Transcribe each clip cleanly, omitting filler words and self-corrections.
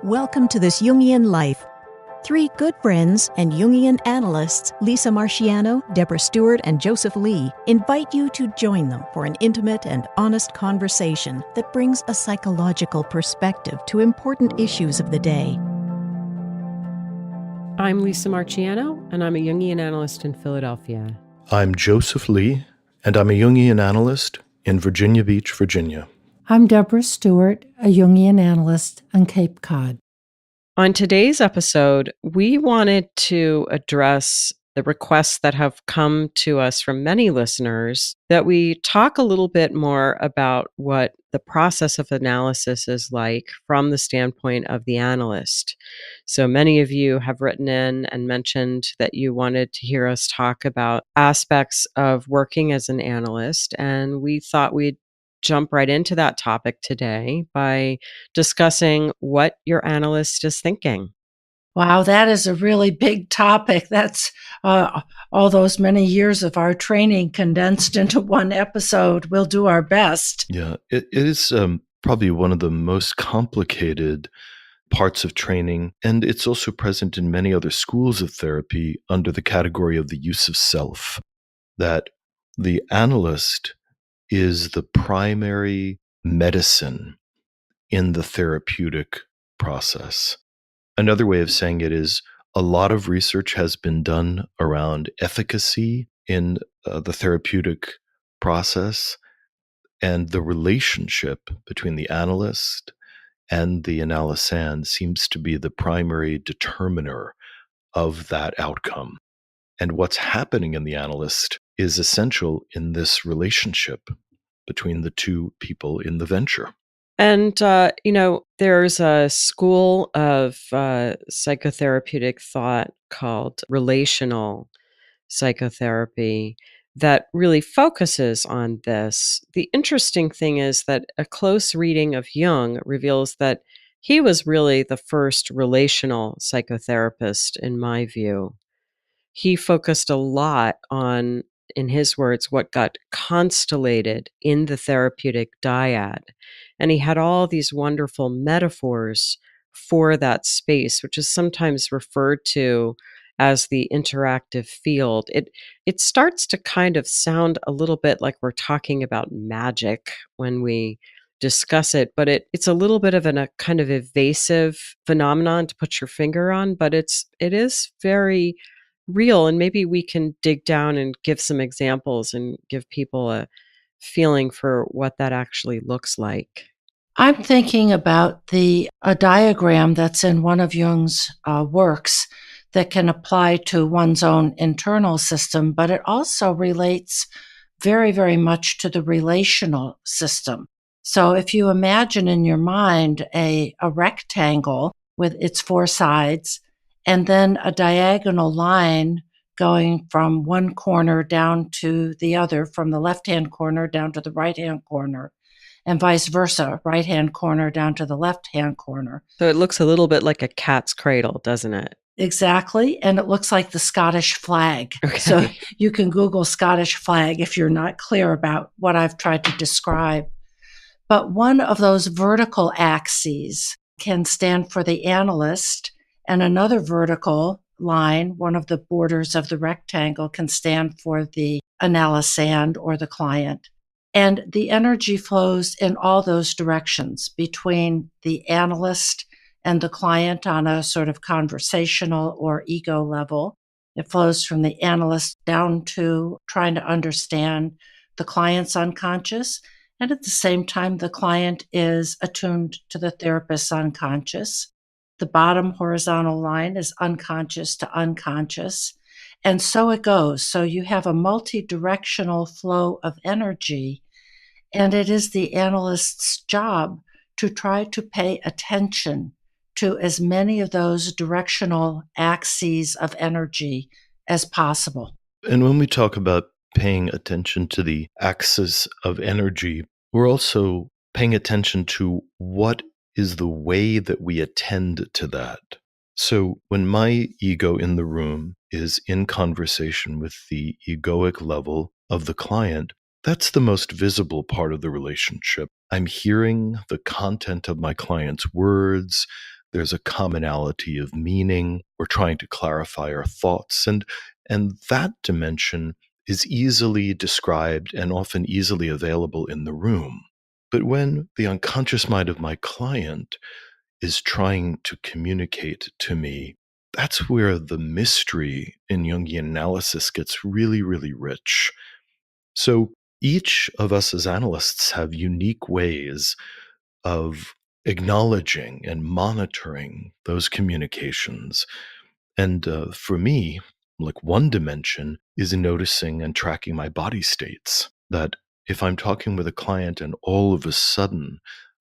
Welcome to This Jungian Life. Three good friends and Jungian analysts, Lisa Marciano, Deborah Stewart, and Joseph Lee, invite you to join them for an intimate and honest conversation that brings a psychological perspective to important issues of the day. I'm Lisa Marciano, and I'm a Jungian analyst in Philadelphia. I'm Joseph Lee, and I'm a Jungian analyst in Virginia Beach, Virginia. I'm Deborah Stewart, a Jungian analyst on Cape Cod. On today's episode, we wanted to address the requests that have come to us from many listeners that we talk a little bit more about what the process of analysis is like from the standpoint of the analyst. So many of you have written in and mentioned that you wanted to hear us talk about aspects of working as an analyst, and we thought we'd jump right into that topic today by discussing what your analyst is thinking. Wow, that is a really big topic. That's all those many years of our training condensed into one episode. We'll do our best. Yeah, it is probably one of the most complicated parts of training, and it's also present in many other schools of therapy under the category of the use of self, that the analyst is the primary medicine in the therapeutic process. Another way of saying it is a lot of research has been done around efficacy in the therapeutic process, and the relationship between the analyst and the analysand seems to be the primary determiner of that outcome. And what's happening in the analyst is essential in this relationship between the two people in the venture. And, there's a school of psychotherapeutic thought called relational psychotherapy that really focuses on this. The interesting thing is that a close reading of Jung reveals that he was really the first relational psychotherapist, in my view. He focused a lot on, in his words, what got constellated in the therapeutic dyad. And he had all these wonderful metaphors for that space, which is sometimes referred to as the interactive field. It starts to kind of sound a little bit like we're talking about magic when we discuss it, but it's a little bit of a kind of evasive phenomenon to put your finger on, but it is very real. And maybe we can dig down and give some examples and give people a feeling for what that actually looks like. I'm thinking about a diagram that's in one of Jung's works that can apply to one's own internal system, but it also relates very, very much to the relational system. So if you imagine in your mind a rectangle with its four sides, and then a diagonal line going from one corner down to the other, from the left-hand corner down to the right-hand corner, and vice versa, right-hand corner down to the left-hand corner. So it looks a little bit like a cat's cradle, doesn't it? Exactly, and it looks like the Scottish flag. Okay. So you can Google Scottish flag if you're not clear about what I've tried to describe. But one of those vertical axes can stand for the analyst, and another vertical line, one of the borders of the rectangle, can stand for the analysand or the client. And the energy flows in all those directions between the analyst and the client on a sort of conversational or ego level. It flows from the analyst down to trying to understand the client's unconscious. And at the same time, the client is attuned to the therapist's unconscious. The bottom horizontal line is unconscious to unconscious. And so it goes. So you have a multi-directional flow of energy. And it is the analyst's job to try to pay attention to as many of those directional axes of energy as possible. And when we talk about paying attention to the axis of energy, we're also paying attention to what is the way that we attend to that. So when my ego in the room is in conversation with the egoic level of the client, that's the most visible part of the relationship. I'm hearing the content of my client's words. there's a commonality of meaning. We're trying to clarify our thoughts. And that dimension is easily described and often easily available in the room. But when the unconscious mind of my client is trying to communicate to me, that's where the mystery in Jungian analysis gets really, really rich. So each of us as analysts have unique ways of acknowledging and monitoring those communications. And for me, like one dimension is noticing and tracking my body states. That if I'm talking with a client and all of a sudden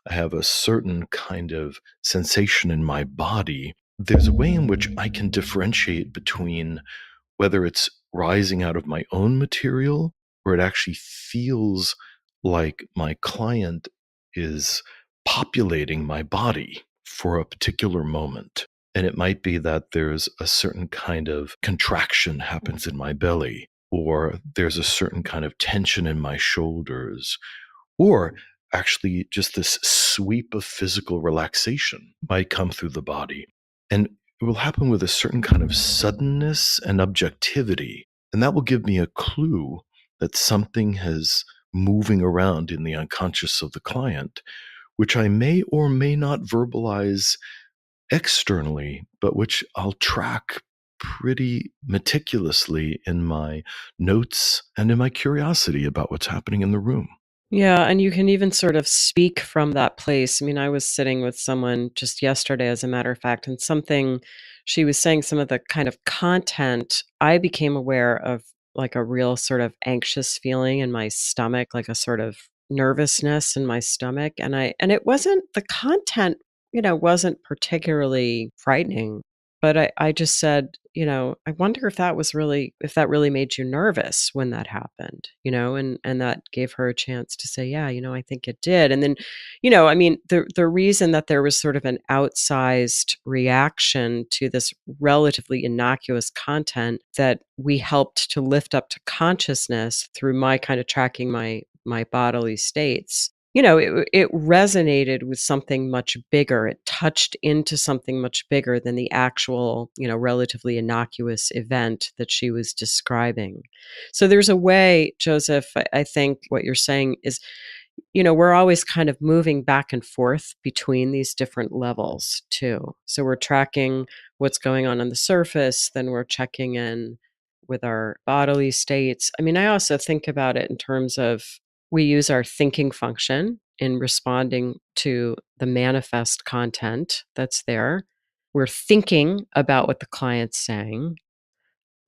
I have a certain kind of sensation in my body, there's a way in which I can differentiate between whether it's rising out of my own material or it actually feels like my client is populating my body for a particular moment. And it might be that there's a certain kind of contraction happens in my belly, or there's a certain kind of tension in my shoulders, or actually just this sweep of physical relaxation might come through the body. And it will happen with a certain kind of suddenness and objectivity. And that will give me a clue that something has moving around in the unconscious of the client, which I may or may not verbalize externally, but which I'll track pretty meticulously in my notes and in my curiosity about what's happening in the room. Yeah, and you can even sort of speak from that place. I mean, I was sitting with someone just yesterday, as a matter of fact, and something she was saying, some of the kind of content, I became aware of like a real sort of anxious feeling in my stomach, like a sort of nervousness in my stomach. And it wasn't the content, wasn't particularly frightening. But I just said, I wonder if that really made you nervous when that happened, and that gave her a chance to say, yeah, I think it did. And then, I mean, the reason that there was sort of an outsized reaction to this relatively innocuous content that we helped to lift up to consciousness through my kind of tracking my bodily states, it resonated with something much bigger. It touched into something much bigger than the actual, relatively innocuous event that she was describing. So there's a way, Joseph, I think what you're saying is, we're always kind of moving back and forth between these different levels too. So we're tracking what's going on the surface, then we're checking in with our bodily states. I mean, I also think about it in terms of we use our thinking function in responding to the manifest content that's there. We're thinking about what the client's saying.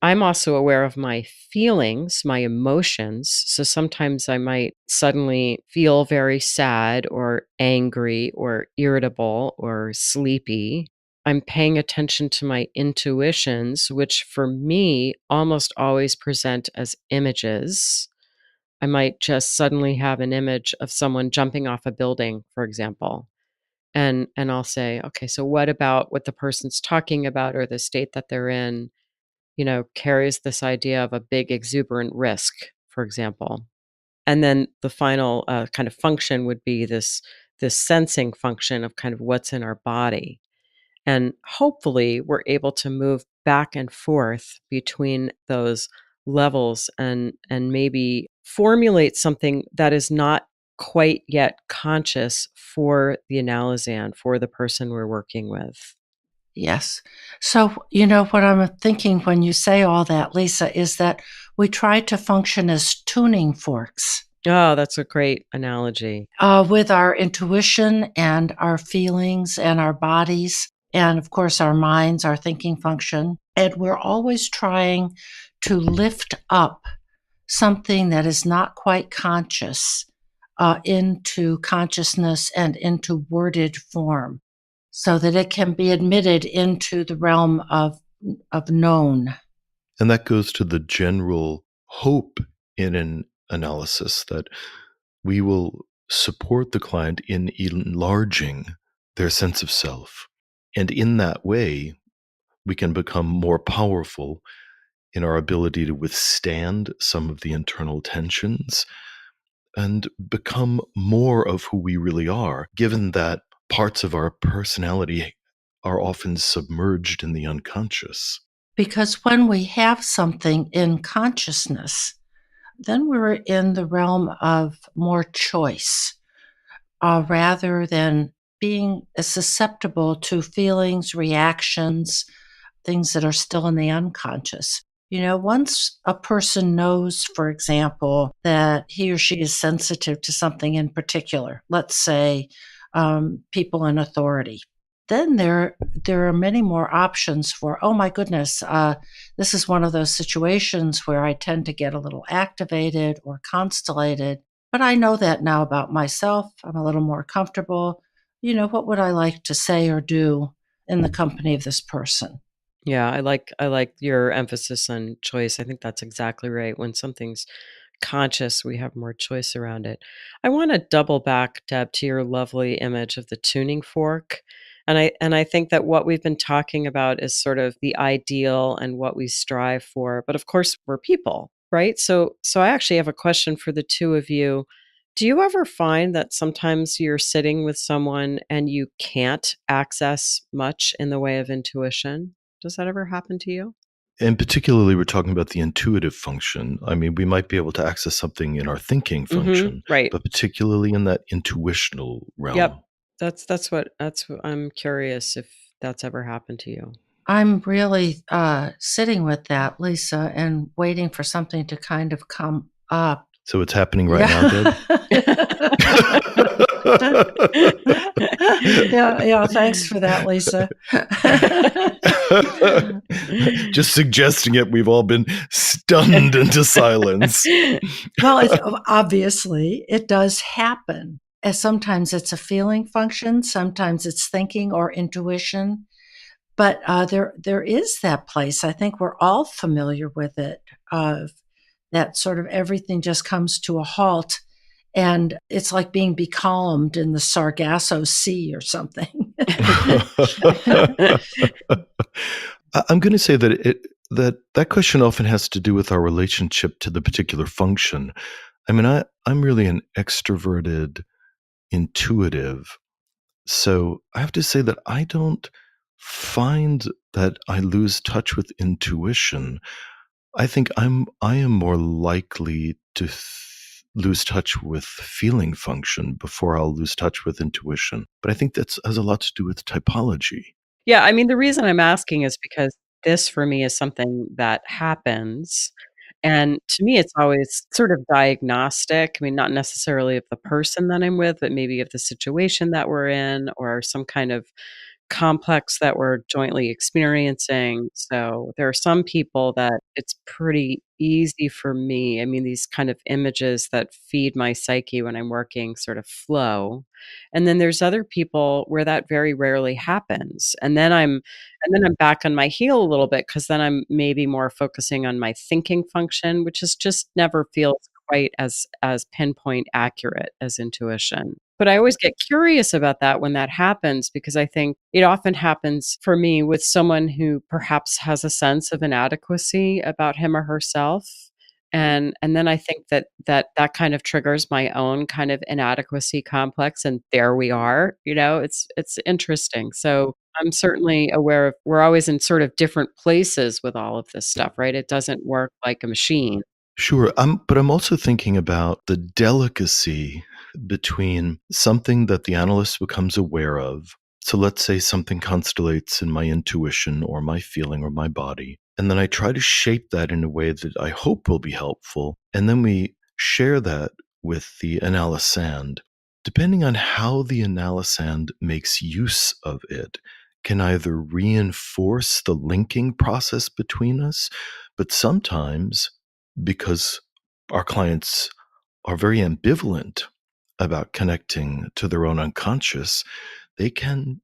I'm also aware of my feelings, my emotions. So sometimes I might suddenly feel very sad or angry or irritable or sleepy. I'm paying attention to my intuitions, which for me almost always present as images. I might just suddenly have an image of someone jumping off a building, for example. And I'll say, okay, so what about what the person's talking about or the state that they're in, carries this idea of a big exuberant risk, for example. And then the final kind of function would be this sensing function of kind of what's in our body. And hopefully we're able to move back and forth between those levels and maybe formulate something that is not quite yet conscious for the analysand, for the person we're working with. Yes. So, what I'm thinking when you say all that, Lisa, is that we try to function as tuning forks. Oh, that's a great analogy. With our intuition and our feelings and our bodies, and of course, our minds, our thinking function. And we're always trying to lift up something that is not quite conscious into consciousness and into worded form, so that it can be admitted into the realm of known. And that goes to the general hope in an analysis that we will support the client in enlarging their sense of self. And in that way, we can become more powerful in our ability to withstand some of the internal tensions and become more of who we really are, given that parts of our personality are often submerged in the unconscious. Because when we have something in consciousness, then we're in the realm of more choice, rather than being susceptible to feelings, reactions, things that are still in the unconscious. Once a person knows, for example, that he or she is sensitive to something in particular, let's say people in authority, then there are many more options for, oh my goodness, this is one of those situations where I tend to get a little activated or constellated. But I know that now about myself. I'm a little more comfortable. What would I like to say or do in the company of this person? Yeah, I like your emphasis on choice. I think that's exactly right. When something's conscious, we have more choice around it. I want to double back, Deb, to your lovely image of the tuning fork. And I think that what we've been talking about is sort of the ideal and what we strive for. But of course, we're people, right? So I actually have a question for the two of you. Do you ever find that sometimes you're sitting with someone and you can't access much in the way of intuition? Does that ever happen to you? And particularly, we're talking about the intuitive function. I mean, we might be able to access something in our thinking function, Right. but particularly in that intuitional Yep. realm. That's what I'm curious if that's ever happened to you. I'm really sitting with that, Lisa, and waiting for something to kind of come up. So it's happening right now, Deb? Yeah, thanks for that, Lisa. Just suggesting it, we've all been stunned into silence. Well, obviously, it does happen. As sometimes it's a feeling function, sometimes it's thinking or intuition. But there is that place. I think we're all familiar with it, of that sort of everything just comes to a halt. And it's like being becalmed in the Sargasso Sea or something. I'm going to say that that question often has to do with our relationship to the particular function. I mean, I'm really an extroverted intuitive. So I have to say that I don't find that I lose touch with intuition. I think I am more likely to lose touch with feeling function before I'll lose touch with intuition. But I think that has a lot to do with typology. Yeah, I mean, the reason I'm asking is because this for me is something that happens. And to me, it's always sort of diagnostic. I mean, not necessarily of the person that I'm with, but maybe of the situation that we're in or some kind of complex that we're jointly experiencing. So there are some people that it's pretty easy for me. I mean, these kind of images that feed my psyche when I'm working sort of flow. And then there's other people where that very rarely happens. And then I'm back on my heel a little bit because then I'm maybe more focusing on my thinking function, which is just never feels quite as pinpoint accurate as intuition. But I always get curious about that when that happens because I think it often happens for me with someone who perhaps has a sense of inadequacy about him or herself. And then I think that kind of triggers my own kind of inadequacy complex and there we are, it's interesting. So I'm certainly aware of we're always in sort of different places with all of this stuff, right? It doesn't work like a machine. Sure, but I'm also thinking about the delicacy between something that the analyst becomes aware of. So let's say something constellates in my intuition or my feeling or my body, and then I try to shape that in a way that I hope will be helpful, and then we share that with the analysand. Depending on how the analysand makes use of it, can either reinforce the linking process between us, but sometimes because our clients are very ambivalent about connecting to their own unconscious, they can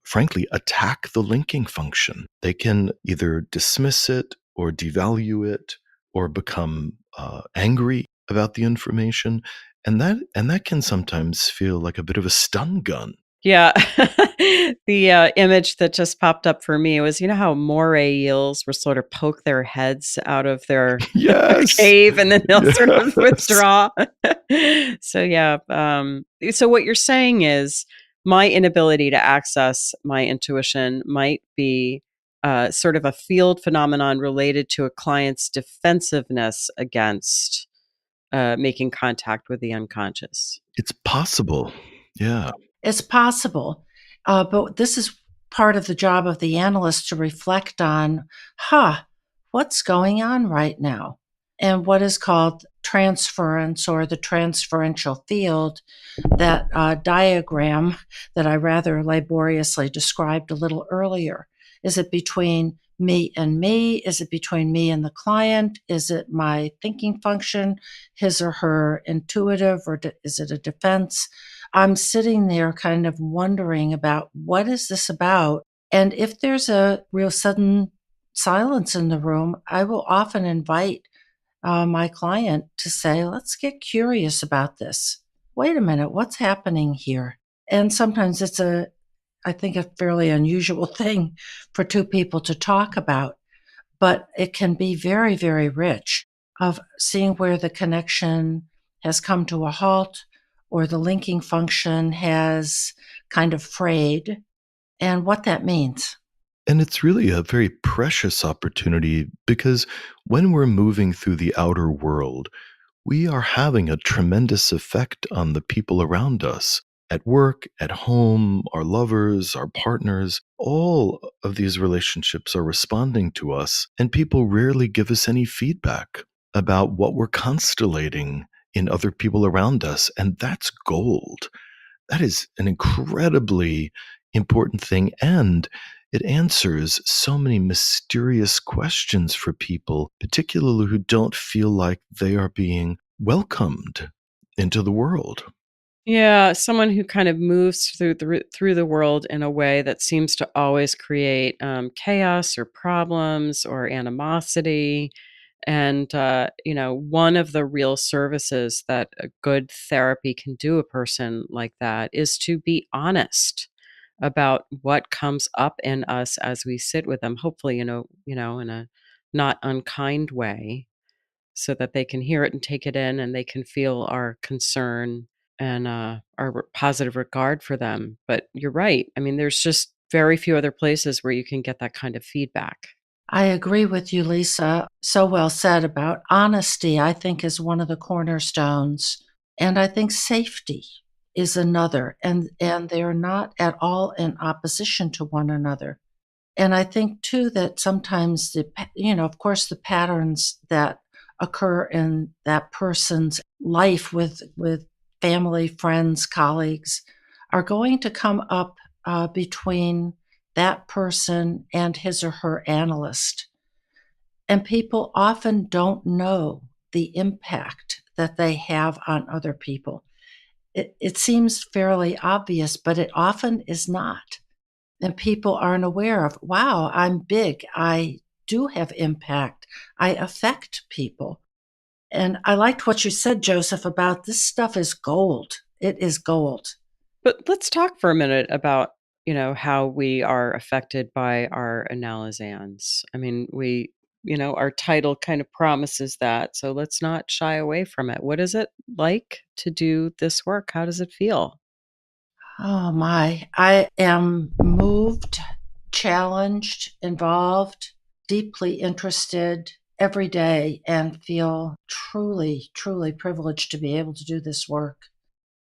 frankly attack the linking function. They can either dismiss it or devalue it or become angry about the information. And that can sometimes feel like a bit of a stun gun. Yeah. The image that just popped up for me was, how moray eels will sort of poke their heads out of their Yes. cave and then they'll sort of Yes. withdraw. So yeah. So what you're saying is my inability to access my intuition might be sort of a field phenomenon related to a client's defensiveness against making contact with the unconscious. It's possible. Yeah. It's possible. But this is part of the job of the analyst to reflect on, what's going on right now? And what is called transference or the transferential field, that diagram that I rather laboriously described a little earlier. Is it between me and me? Is it between me and the client? Is it my thinking function, his or her intuitive, or is it a defense? I'm sitting there kind of wondering about what is this about? And if there's a real sudden silence in the room, I will often invite my client to say, let's get curious about this. Wait a minute, what's happening here? And sometimes it's I think, a fairly unusual thing for two people to talk about, but it can be very, very rich of seeing where the connection has come to a halt or the linking function has kind of frayed and what that means. And it's really a very precious opportunity because when we're moving through the outer world, we are having a tremendous effect on the people around us. At work, at home, our lovers, our partners, all of these relationships are responding to us, and people rarely give us any feedback about what we're constellating in other people around us. And that's gold. That is an incredibly important thing. And it answers so many mysterious questions for people, particularly who don't feel like they are being welcomed into the world. Yeah, someone who kind of moves through the world in a way that seems to always create chaos or problems or animosity. And one of the real services that a good therapy can do a person like that is to be honest about what comes up in us as we sit with them. Hopefully, in a not unkind way, so that they can hear it and take it in, and they can feel our concern and our positive regard for them. But you're right. I mean, there's just very few other places where you can get that kind of feedback. I agree with you, Lisa. So well said about honesty, I think, is one of the cornerstones. And I think safety is another. And they're not at all in opposition to one another. And I think, too, that sometimes of course, the patterns that occur in that person's life with family, friends, colleagues are going to come up between that person and his or her analyst. And people often don't know the impact that they have on other people. It seems fairly obvious, but it often is not. And people aren't aware of, wow, I'm big. I do have impact. I affect people. And I liked what you said, Joseph, about this stuff is gold. It is gold. But let's talk for a minute about, how we are affected by our analysans. I mean, our title kind of promises that. So let's not shy away from it. What is it like to do this work? How does it feel? Oh my, I am moved, challenged, involved, deeply interested every day, and feel truly, truly privileged to be able to do this work.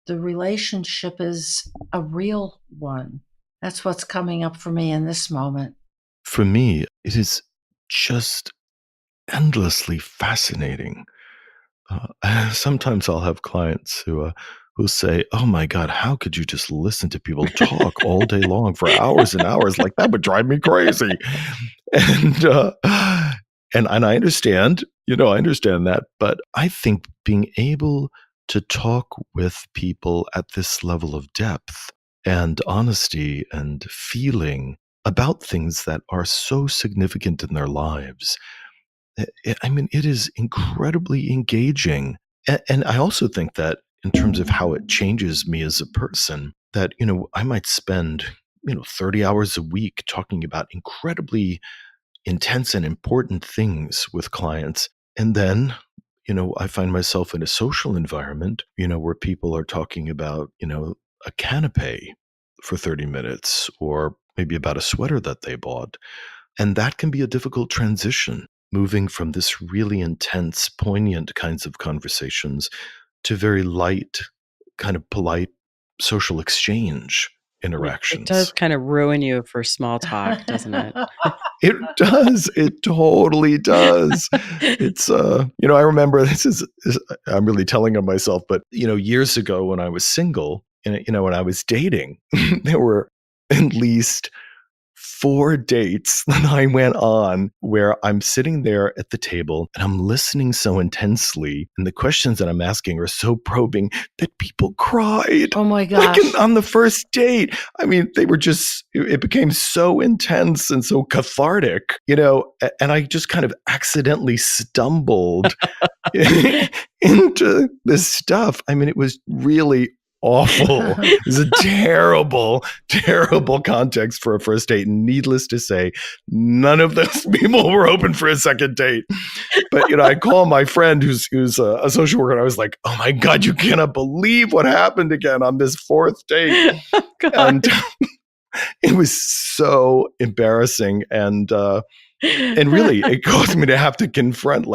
The relationship is a real one. That's what's coming up for me in this moment. For me, it is just endlessly fascinating. Sometimes I'll have clients who say, "Oh my God, how could you just listen to people talk all day long for hours and hours? Like that would drive me crazy." And and I understand, I understand that, but I think being able to talk with people at this level of depth and honesty and feeling about things that are so significant in their lives, I mean, it is incredibly engaging. And I also think that in terms of how it changes me as a person, that, I might spend, 30 hours a week talking about incredibly intense and important things with clients. And then, I find myself in a social environment, where people are talking about, a canapé for 30 minutes or maybe about a sweater that they bought. And that can be a difficult transition, moving from this really intense, poignant kinds of conversations to very light, kind of polite social exchange It does interactions. kind of ruin you for small talk, doesn't it? It does. It totally does. It's, I remember I'm really telling on myself, but, years ago when I was single and, when I was dating, there were at least 4 dates that I went on where I'm sitting there at the table and I'm listening so intensely, and the questions that I'm asking are so probing that people cried. Oh my Like gosh. on the first date. I mean, it became so intense and so cathartic, and I just kind of accidentally stumbled into this stuff. I mean, it was really awful. It was a terrible, terrible context for a first date. And needless to say, none of those people were open for a second date. But, I call my friend who's a social worker, and I was like, oh my God, you cannot believe what happened again on this fourth date. Oh, God. And it was so embarrassing. And really, it caused me to have to confront,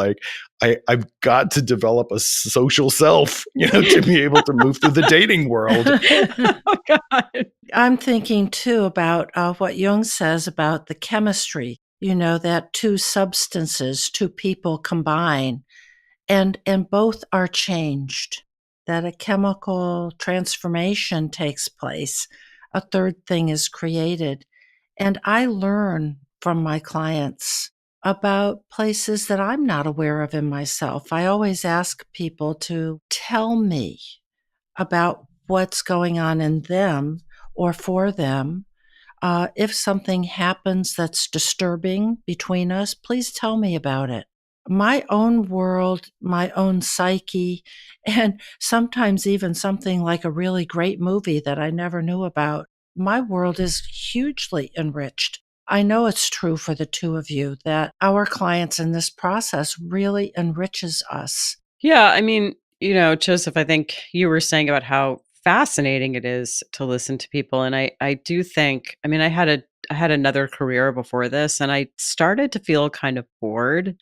I've got to develop a social self, to be able to move through the dating world. Oh, God. I'm thinking too about what Jung says about the chemistry, that two substances, two people combine, and both are changed, that a chemical transformation takes place, a third thing is created. And I learn from my clients about places that I'm not aware of in myself. I always ask people to tell me about what's going on in them or for them. If something happens that's disturbing between us, please tell me about it. My own world, my own psyche, and sometimes even something like a really great movie that I never knew about. My world is hugely enriched. I know it's true for the two of you that our clients in this process really enriches us. Yeah, I mean, Joseph, I think you were saying about how fascinating it is to listen to people, and I do think, I mean, I had another career before this, and I started to feel kind of bored.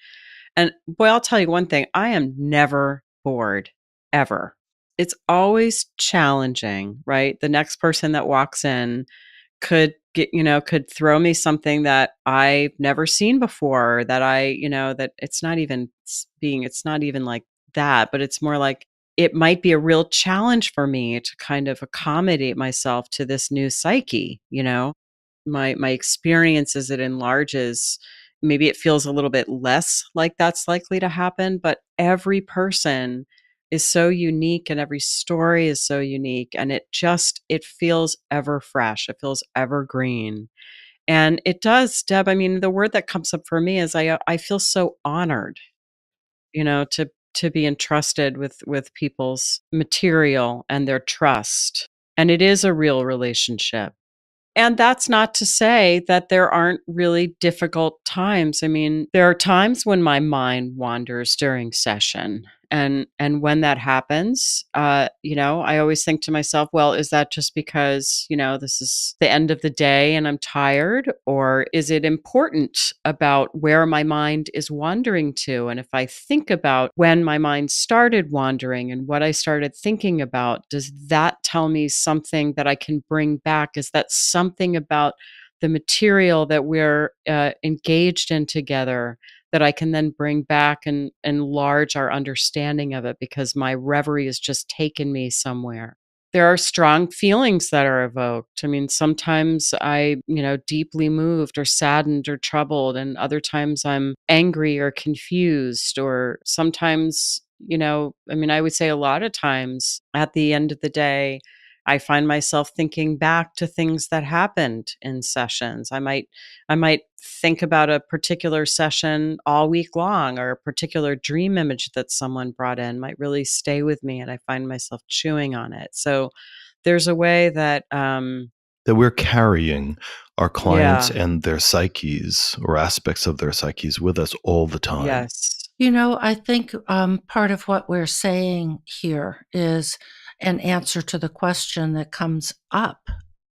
And boy, I'll tell you one thing, I am never bored ever. It's always challenging, right? The next person that walks in could throw me something that I've never seen before, that that it's not even like that, but it's more like it might be a real challenge for me to kind of accommodate myself to this new psyche. My experience as it enlarges, maybe it feels a little bit less like that's likely to happen, but every person is so unique and every story is so unique, and it feels ever fresh, it feels evergreen. And it does, Deb, I mean, the word that comes up for me is I feel so honored, to be entrusted with people's material and their trust. And it is a real relationship. And that's not to say that there aren't really difficult times. I mean, there are times when my mind wanders during session. And when that happens, I always think to myself, well, is that just because, this is the end of the day and I'm tired? Or is it important about where my mind is wandering to? And if I think about when my mind started wandering and what I started thinking about, does that tell me something that I can bring back? Is that something about the material that we're engaged in together that I can then bring back and enlarge our understanding of it, because my reverie has just taken me somewhere? There are strong feelings that are evoked. I mean, sometimes deeply moved or saddened or troubled, and other times I'm angry or confused, or sometimes, I would say a lot of times at the end of the day, I find myself thinking back to things that happened in sessions. I might think about a particular session all week long, or a particular dream image that someone brought in might really stay with me, and I find myself chewing on it. So there's a way that that we're carrying our clients yeah, and their psyches or aspects of their psyches with us all the time. yes. I think part of what we're saying here is an answer to the question that comes up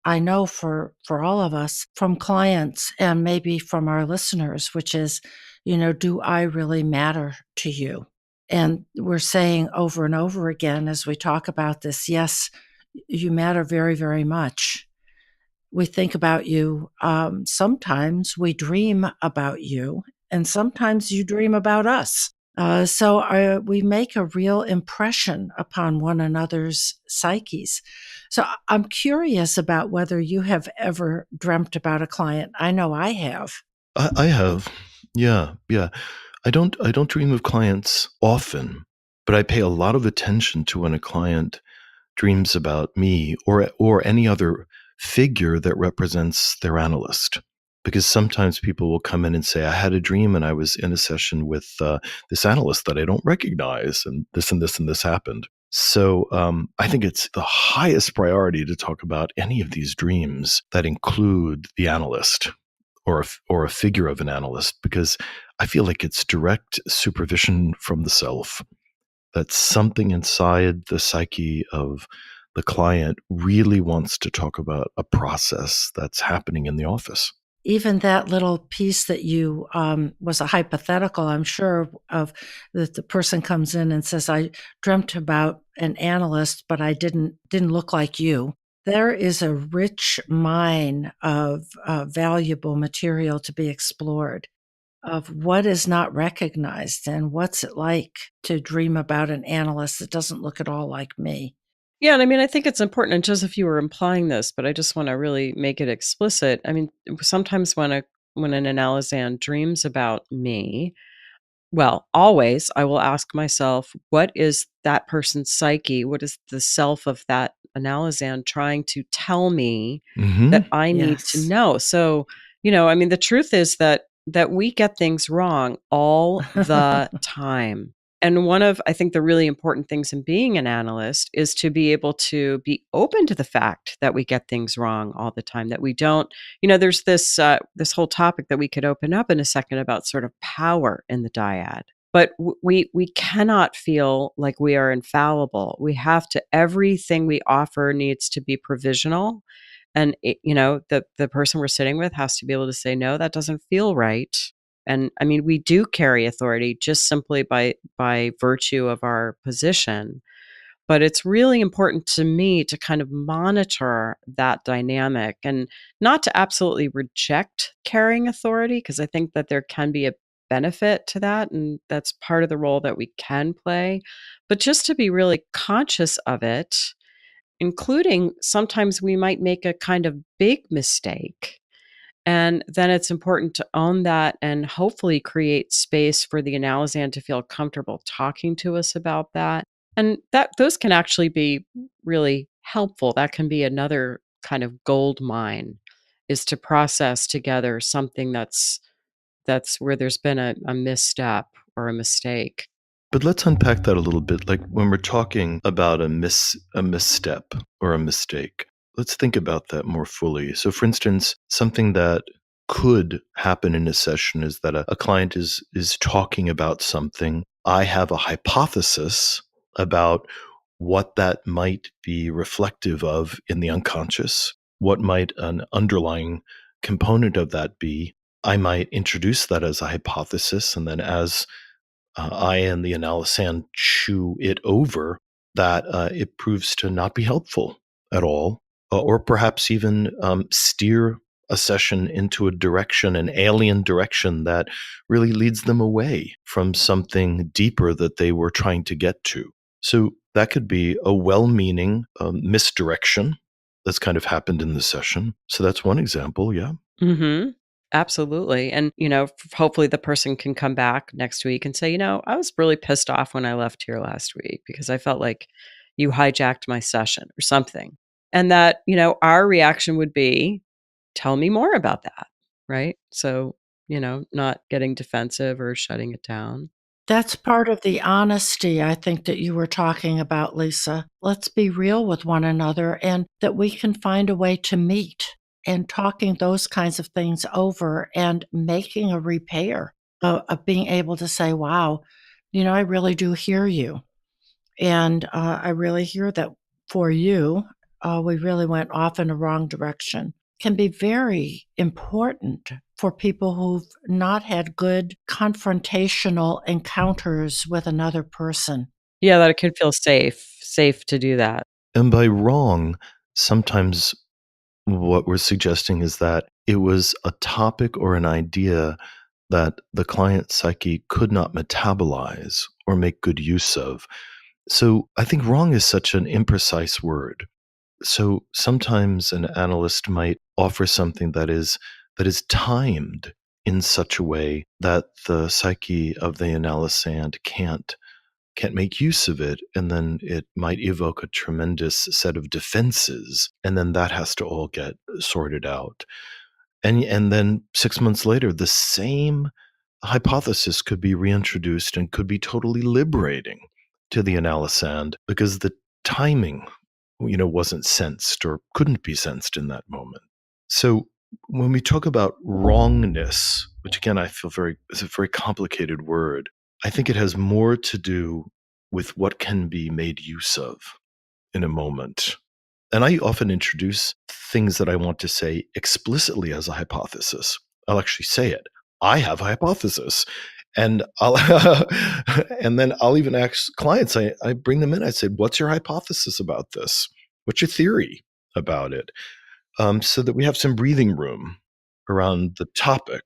I know for all of us from clients and maybe from our listeners, which is, do I really matter to you? And we're saying over and over again as we talk about this, yes, you matter very, very much. We think about you. Sometimes we dream about you, and sometimes you dream about us. So we make a real impression upon one another's psyches. So I'm curious about whether you have ever dreamt about a client. I know I have. I have. Yeah, yeah. I don't dream of clients often, but I pay a lot of attention to when a client dreams about me or any other figure that represents their analyst. Because sometimes people will come in and say, I had a dream and I was in a session with this analyst that I don't recognize, and this and this and this happened. So I think it's the highest priority to talk about any of these dreams that include the analyst or a figure of an analyst, because I feel like it's direct supervision from the self, that something inside the psyche of the client really wants to talk about a process that's happening in the office. Even that little piece that you was a hypothetical, I'm sure, of that the person comes in and says, I dreamt about an analyst, but I didn't look like you. There is a rich mine of valuable material to be explored of what is not recognized and what's it like to dream about an analyst that doesn't look at all like me. Yeah, and I mean, I think it's important, and Joseph, you were implying this, but I just want to really make it explicit. I mean, sometimes when an analysand dreams about me, well, always I will ask myself, what is that person's psyche? What is the self of that analysand trying to tell me Mm-hmm. that I need to Yes. know? So, I mean, the truth is that we get things wrong all the time. And one of, I think, the really important things in being an analyst is to be able to be open to the fact that we get things wrong all the time, that we don't, there's this whole topic that we could open up in a second about sort of power in the dyad. But we cannot feel like we are infallible. We have to, everything we offer needs to be provisional. And the person we're sitting with has to be able to say, no, that doesn't feel right. And I mean, we do carry authority just simply by virtue of our position. But it's really important to me to kind of monitor that dynamic and not to absolutely reject carrying authority, because I think that there can be a benefit to that. And that's part of the role that we can play. But just to be really conscious of it, including sometimes we might make a kind of big mistake. And then it's important to own that and hopefully create space for the analysand to feel comfortable talking to us about that. And that those can actually be really helpful. That can be another kind of gold mine, is to process together something that's where there's been a misstep or a mistake. But let's unpack that a little bit. Like when we're talking about a misstep or a mistake, let's think about that more fully. So, for instance, something that could happen in a session is that a client is talking about something. I have a hypothesis about what that might be reflective of in the unconscious. What might an underlying component of that be? I might introduce that as a hypothesis, and then as I and the analysand chew it over, that it proves to not be helpful at all, or perhaps even steer a session into a direction, an alien direction that really leads them away from something deeper that they were trying to get to. So that could be a well-meaning misdirection that's kind of happened in the session. So that's one example, yeah. Mm-hmm. Absolutely. And, hopefully the person can come back next week and say, I was really pissed off when I left here last week because I felt like you hijacked my session or something. And that, our reaction would be, tell me more about that. Right. So, not getting defensive or shutting it down. That's part of the honesty I think that you were talking about, Lisa. Let's be real with one another and that we can find a way to meet and talking those kinds of things over and making a repair of being able to say, wow, I really do hear you. And I really hear that for you, we really went off in a wrong direction can be very important for people who've not had good confrontational encounters with another person. Yeah, that it can feel safe to do that. And by wrong, sometimes what we're suggesting is that it was a topic or an idea that the client's psyche could not metabolize or make good use of. So I think wrong is such an imprecise word. So sometimes an analyst might offer something that is timed in such a way that the psyche of the analysand can't make use of it, and then it might evoke a tremendous set of defenses, and then that has to all get sorted out. And then 6 months later, the same hypothesis could be reintroduced and could be totally liberating to the analysand because the timing, wasn't sensed or couldn't be sensed in that moment. So when we talk about wrongness, which again I feel is a very complicated word, I think it has more to do with what can be made use of in a moment. And I often introduce things that I want to say explicitly as a hypothesis. I'll actually say it. I have a hypothesis. And I'll and then I'll even ask clients, I bring them in, I said, what's your hypothesis about this? What's your theory about it? So that we have some breathing room around the topic.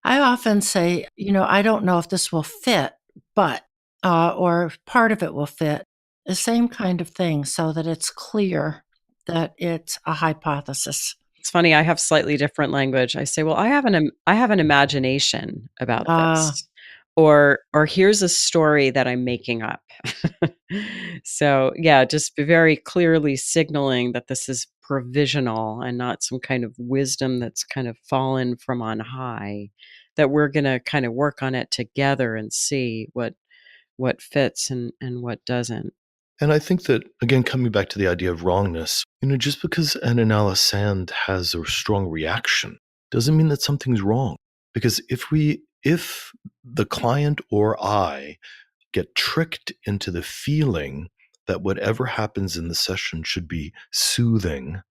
I often say, I don't know if this will fit, but, or part of it will fit, the same kind of thing so that it's clear that it's a hypothesis. It's funny, I have slightly different language. I say, "Well, I have an imagination about Uh, this," or "Here's a story that I'm making up." So, yeah, just be very clearly signaling that this is provisional and not some kind of wisdom that's kind of fallen from on high, that we're gonna kinda work on it together and see what fits and what doesn't. And I think that, again, coming back to the idea of wrongness, just because an analysand has a strong reaction doesn't mean that something's wrong. Because if the client or I get tricked into the feeling that whatever happens in the session should be soothing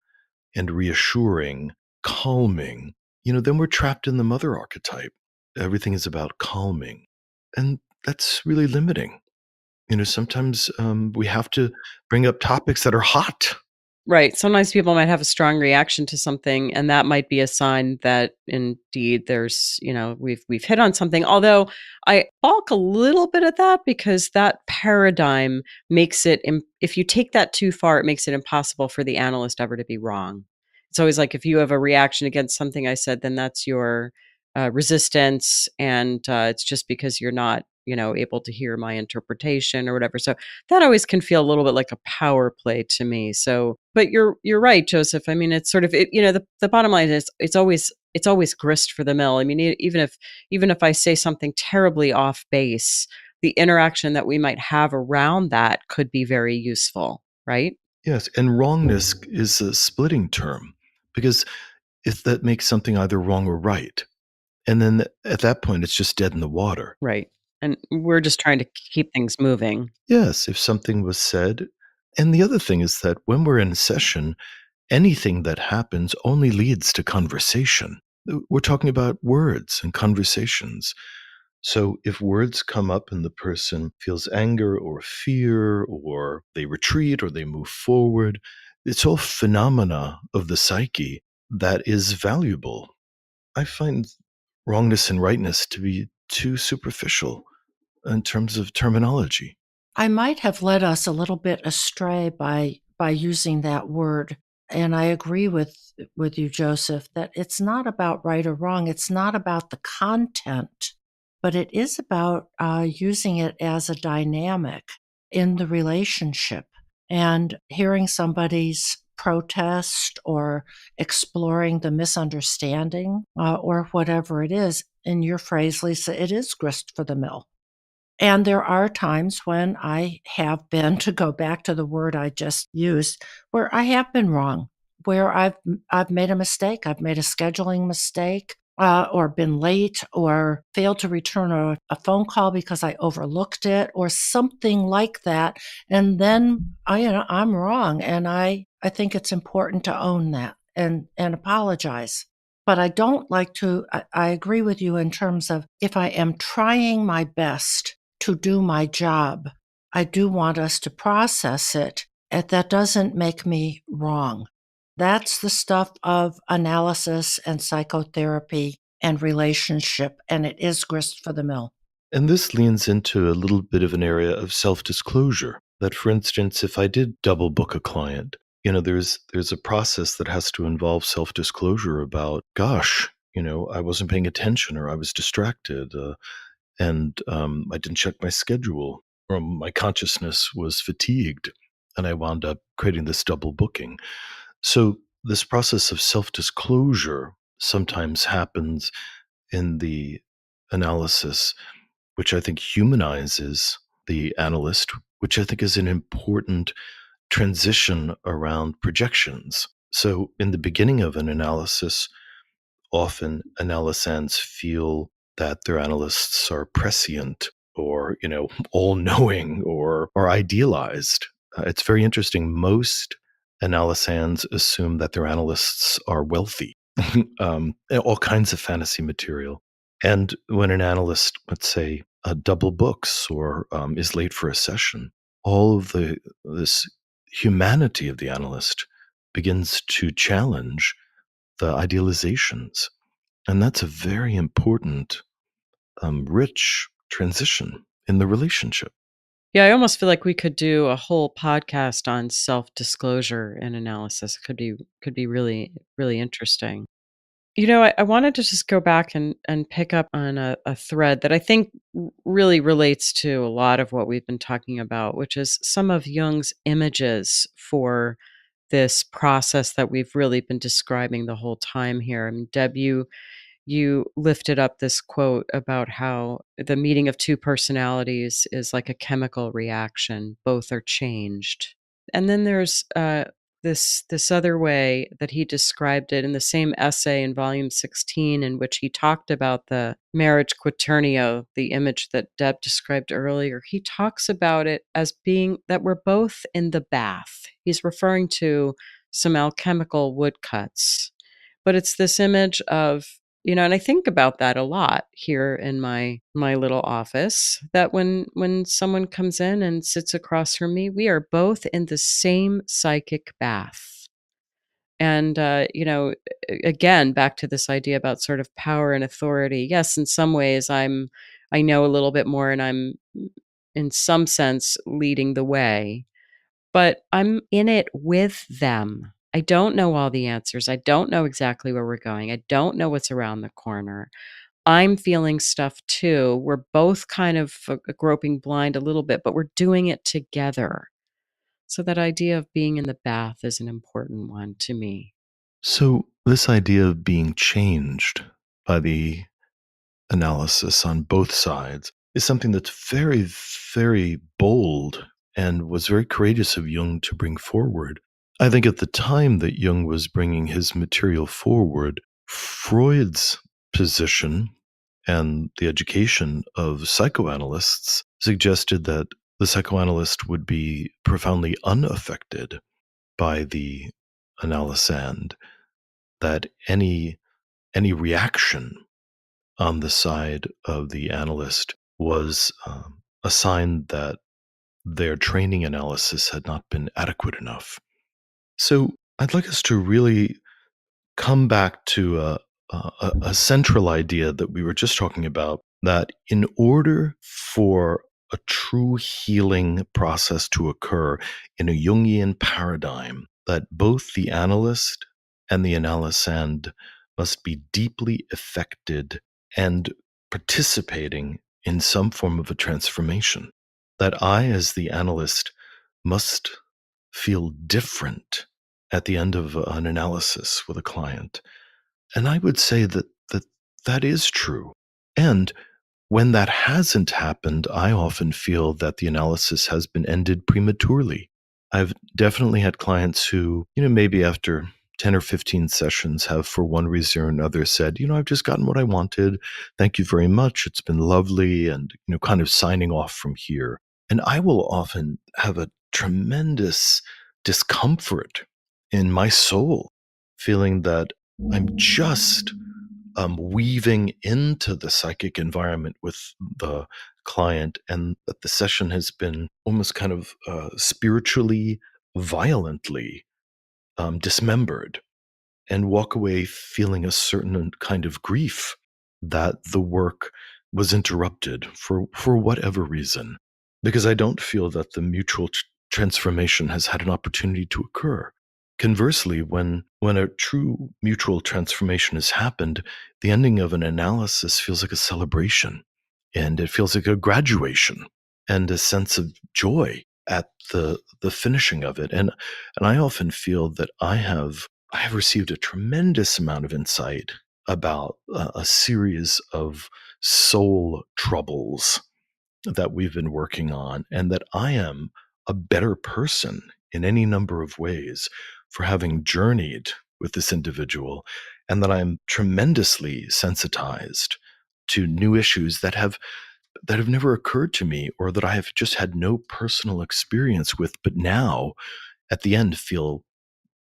and reassuring, calming, then we're trapped in the mother archetype. Everything is about calming. And that's really limiting. Sometimes we have to bring up topics that are hot. Right. Sometimes people might have a strong reaction to something, and that might be a sign that indeed there's, we've hit on something. Although I balk a little bit at that because that paradigm makes it, if you take that too far, it makes it impossible for the analyst ever to be wrong. It's always like if you have a reaction against something I said, then that's your resistance, and it's just because you're not, able to hear my interpretation or whatever. So that always can feel a little bit like a power play to me. So, but you're right, Joseph. I mean, it's sort of the bottom line is it's always grist for the mill. I mean, even if I say something terribly off base, the interaction that we might have around that could be very useful, right? Yes, and wrongness is a splitting term because if that makes something either wrong or right. And then at that point, it's just dead in the water. Right. And we're just trying to keep things moving. Yes, if something was said. And the other thing is that when we're in session, anything that happens only leads to conversation. We're talking about words and conversations. So if words come up and the person feels anger or fear, or they retreat or they move forward, it's all phenomena of the psyche that is valuable. I find wrongness and rightness to be too superficial in terms of terminology. I might have led us a little bit astray by using that word. And I agree with you, Joseph, that it's not about right or wrong. It's not about the content, but it is about using it as a dynamic in the relationship and hearing somebody's protest or exploring the misunderstanding or whatever it is. In your phrase, Lisa, it is grist for the mill. And there are times when I have been, to go back to the word I just used, where I have been wrong, where I've made a mistake. I've made a scheduling mistake. or been late or failed to return a phone call because I overlooked it or something like that. And then I'm wrong. And I think it's important to own that and apologize. But I don't like to, I agree with you in terms of if I am trying my best to do my job, I do want us to process it. And that doesn't make me wrong. That's the stuff of analysis and psychotherapy and relationship, and it is grist for the mill. And this leans into a little bit of an area of self-disclosure. That, for instance, if I did double book a client, there's a process that has to involve self-disclosure about, gosh, I wasn't paying attention or I was distracted and I didn't check my schedule or my consciousness was fatigued and I wound up creating this double booking. So this process of self-disclosure sometimes happens in the analysis, which I think humanizes the analyst, which I think is an important transition around projections. So in the beginning of an analysis, often analysands feel that their analysts are prescient or, all-knowing or idealized. It's very interesting. Most analysands assume that their analysts are wealthy, all kinds of fantasy material. And when an analyst, let's say, double books or is late for a session, all of this humanity of the analyst begins to challenge the idealizations. And that's a very important, rich transition in the relationship. Yeah, I almost feel like we could do a whole podcast on self-disclosure and analysis. Could be really, really interesting. I wanted to just go back and pick up on a thread that I think really relates to a lot of what we've been talking about, which is some of Jung's images for this process that we've really been describing the whole time here. I mean, Deb, you lifted up this quote about how the meeting of two personalities is like a chemical reaction, both are changed. And then there's this other way that he described it in the same essay in volume 16, in which he talked about the marriage quaternio, the image that Deb described earlier. He talks about it as being that we're both in the bath. He's referring to some alchemical woodcuts, but it's this image of, and I think about that a lot here in my little office, that when someone comes in and sits across from me, we are both in the same psychic bath. And again, back to this idea about sort of power and authority. Yes, in some ways I know a little bit more and I'm in some sense leading the way, but I'm in it with them. I don't know all the answers. I don't know exactly where we're going. I don't know what's around the corner. I'm feeling stuff too. We're both kind of groping blind a little bit, but we're doing it together. So that idea of being in the bath is an important one to me. So this idea of being changed by the analysis on both sides is something that's very, very bold and was very courageous of Jung to bring forward. I think at the time that Jung was bringing his material forward, Freud's position and the education of psychoanalysts suggested that the psychoanalyst would be profoundly unaffected by the analysand, that any reaction on the side of the analyst was a sign that their training analysis had not been adequate enough. So I'd like us to really come back to a central idea that we were just talking about, that in order for a true healing process to occur in a Jungian paradigm, that both the analyst and the analysand must be deeply affected and participating in some form of a transformation. That I, as the analyst, must feel different at the end of an analysis with a client. And I would say that is true. And when that hasn't happened, I often feel that the analysis has been ended prematurely. I've definitely had clients who, maybe after 10 or 15 sessions have, for one reason or another, said, I've just gotten what I wanted. Thank you very much. It's been lovely. And, kind of signing off from here. And I will often have a tremendous discomfort in my soul, feeling that I'm just weaving into the psychic environment with the client, and that the session has been almost kind of spiritually, violently dismembered, and walk away feeling a certain kind of grief that the work was interrupted for whatever reason, because I don't feel that the mutual transformation has had an opportunity to occur. Conversely, when a true mutual transformation has happened, the ending of an analysis feels like a celebration, and it feels like a graduation and a sense of joy at the finishing of it. And I often feel that I have received a tremendous amount of insight about a series of soul troubles that we've been working on, and that I am a better person in any number of ways for having journeyed with this individual, and that I'm tremendously sensitized to new issues that have never occurred to me, or that I have just had no personal experience with, but now at the end feel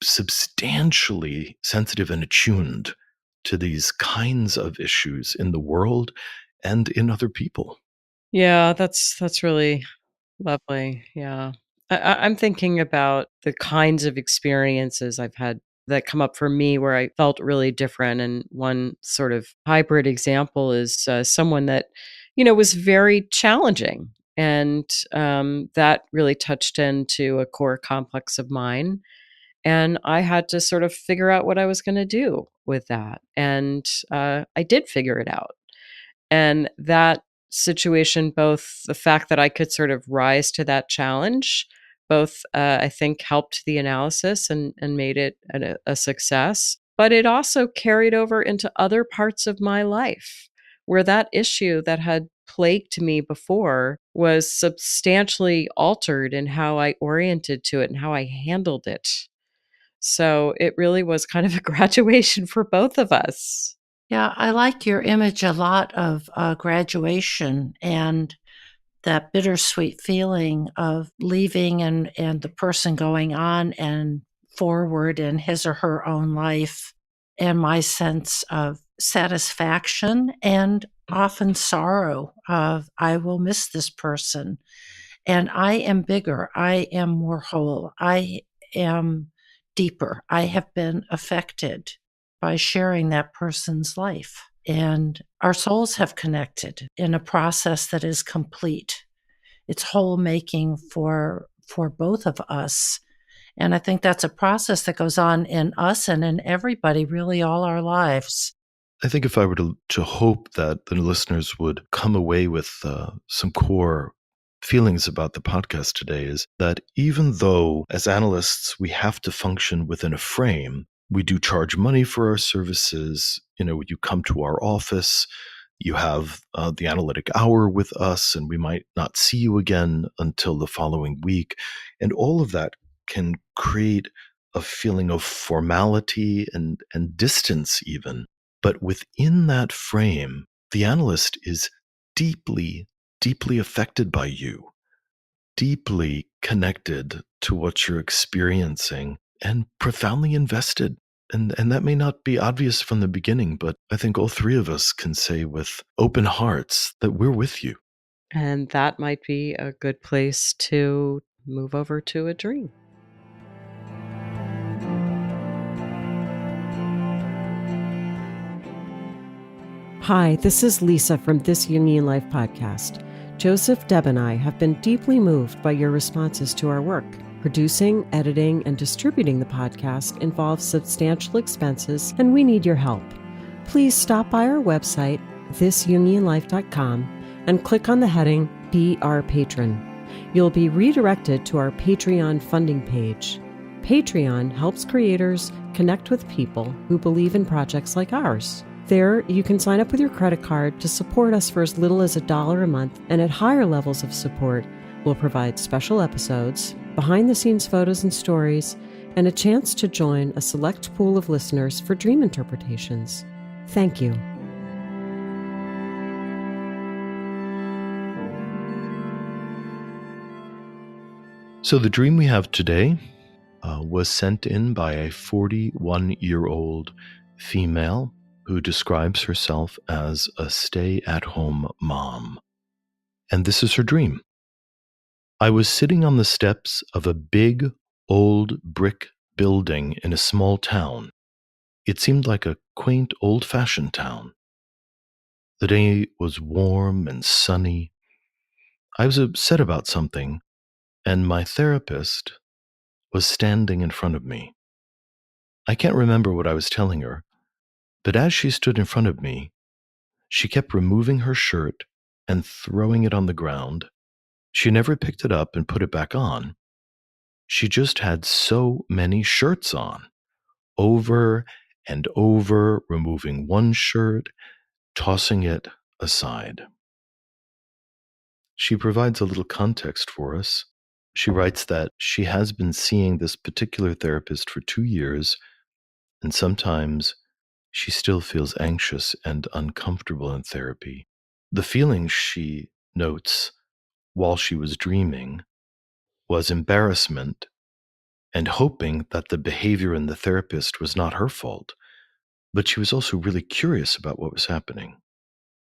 substantially sensitive and attuned to these kinds of issues in the world and in other people. Yeah, that's really lovely. Yeah. I'm thinking about the kinds of experiences I've had that come up for me where I felt really different. And one sort of hybrid example is someone that, was very challenging. And that really touched into a core complex of mine. And I had to sort of figure out what I was going to do with that. And I did figure it out. And that situation, both the fact that I could sort of rise to that challenge, both I think helped the analysis and made it a success, but it also carried over into other parts of my life where that issue that had plagued me before was substantially altered in how I oriented to it and how I handled it. So it really was kind of a graduation for both of us. Yeah, I like your image a lot of graduation and that bittersweet feeling of leaving and the person going on and forward in his or her own life, and my sense of satisfaction and often sorrow of I will miss this person. And I am bigger. I am more whole. I am deeper. I have been affected by sharing that person's life. And our souls have connected in a process that is complete. It's whole making for both of us. And I think that's a process that goes on in us and in everybody, really all our lives. I think if I were to hope that the listeners would come away with some core feelings about the podcast today, is that even though as analysts we have to function within a frame, we do charge money for our services. You come to our office, you have the analytic hour with us, and we might not see you again until the following week. And all of that can create a feeling of formality and distance even. But within that frame, the analyst is deeply, deeply affected by you, deeply connected to what you're experiencing, and profoundly invested. And that may not be obvious from the beginning, but I think all three of us can say with open hearts that we're with you. And that might be a good place to move over to a dream. Hi, this is Lisa from This Jungian Life podcast. Joseph, Deb, and I have been deeply moved by your responses to our work. Producing, editing, and distributing the podcast involves substantial expenses, and we need your help. Please stop by our website, thisjungianlife.com, and click on the heading Be Our Patron. You'll be redirected to our Patreon funding page. Patreon helps creators connect with people who believe in projects like ours. There, you can sign up with your credit card to support us for as little as $1 a month, and at higher levels of support, we'll provide special episodes, behind-the-scenes photos and stories, and a chance to join a select pool of listeners for dream interpretations. Thank you. So the dream we have today was sent in by a 41-year-old female who describes herself as a stay-at-home mom. And this is her dream. I was sitting on the steps of a big, old brick building in a small town. It seemed like a quaint, old-fashioned town. The day was warm and sunny. I was upset about something, and my therapist was standing in front of me. I can't remember what I was telling her, but as she stood in front of me, she kept removing her shirt and throwing it on the ground. She never picked it up and put it back on. She just had so many shirts on, over and over, removing one shirt, tossing it aside. She provides a little context for us. She writes that she has been seeing this particular therapist for 2 years, and sometimes she still feels anxious and uncomfortable in therapy. The feeling she notes while she was dreaming was embarrassment and hoping that the behavior in the therapist was not her fault, but she was also really curious about what was happening.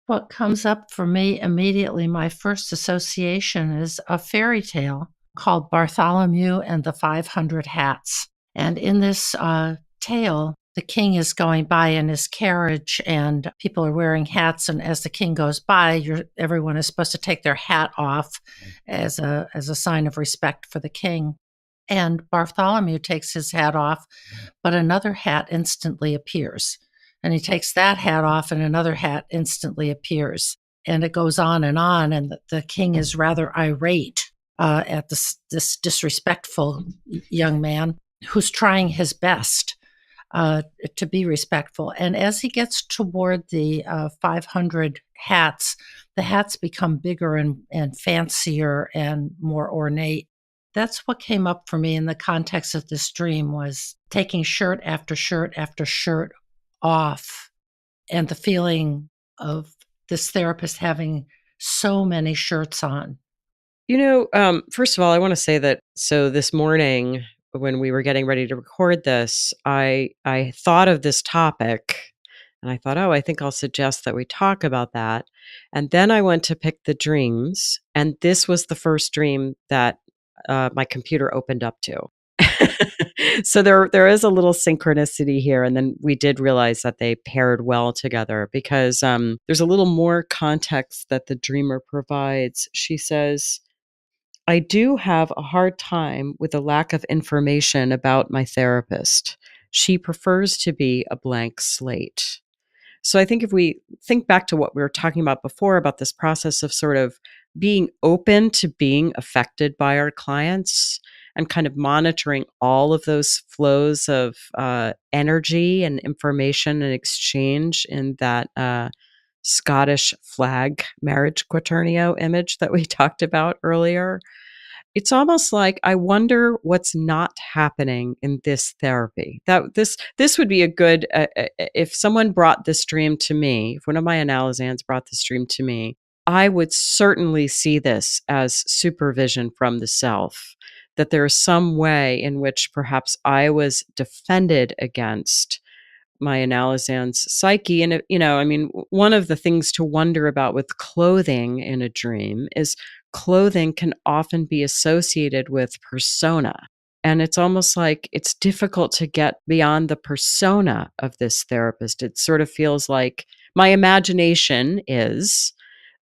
What comes up for me immediately, my first association is a fairy tale called Bartholomew and the 500 Hats. And in this tale, the king is going by in his carriage and people are wearing hats. And as the king goes by, everyone is supposed to take their hat off as a sign of respect for the king. And Bartholomew takes his hat off, but another hat instantly appears. And he takes that hat off and another hat instantly appears. And it goes on. And the king is rather irate at this disrespectful young man who's trying his best to be respectful. And as he gets toward the 500 hats, the hats become bigger and fancier and more ornate. That's what came up for me in the context of this dream, was taking shirt after shirt after shirt off, and the feeling of this therapist having so many shirts on. First of all, I want to say that, so this morning when we were getting ready to record this, I thought of this topic and I thought, I think I'll suggest that we talk about that. And then I went to pick the dreams, and this was the first dream that my computer opened up to. So there is a little synchronicity here. And then we did realize that they paired well together because there's a little more context that the dreamer provides. She says, I do have a hard time with the lack of information about my therapist. She prefers to be a blank slate. So I think if we think back to what we were talking about before, about this process of sort of being open to being affected by our clients and kind of monitoring all of those flows of energy and information and exchange in that Scottish flag marriage quaternio image that we talked about earlier, it's almost like I wonder what's not happening in this therapy. That this would be a good if someone brought this dream to me, if one of my analysans brought this dream to me, I would certainly see this as supervision from the self, that there is some way in which perhaps I was defended against my analysan's psyche. And, one of the things to wonder about with clothing in a dream is clothing can often be associated with persona. And it's almost like it's difficult to get beyond the persona of this therapist. It sort of feels like my imagination is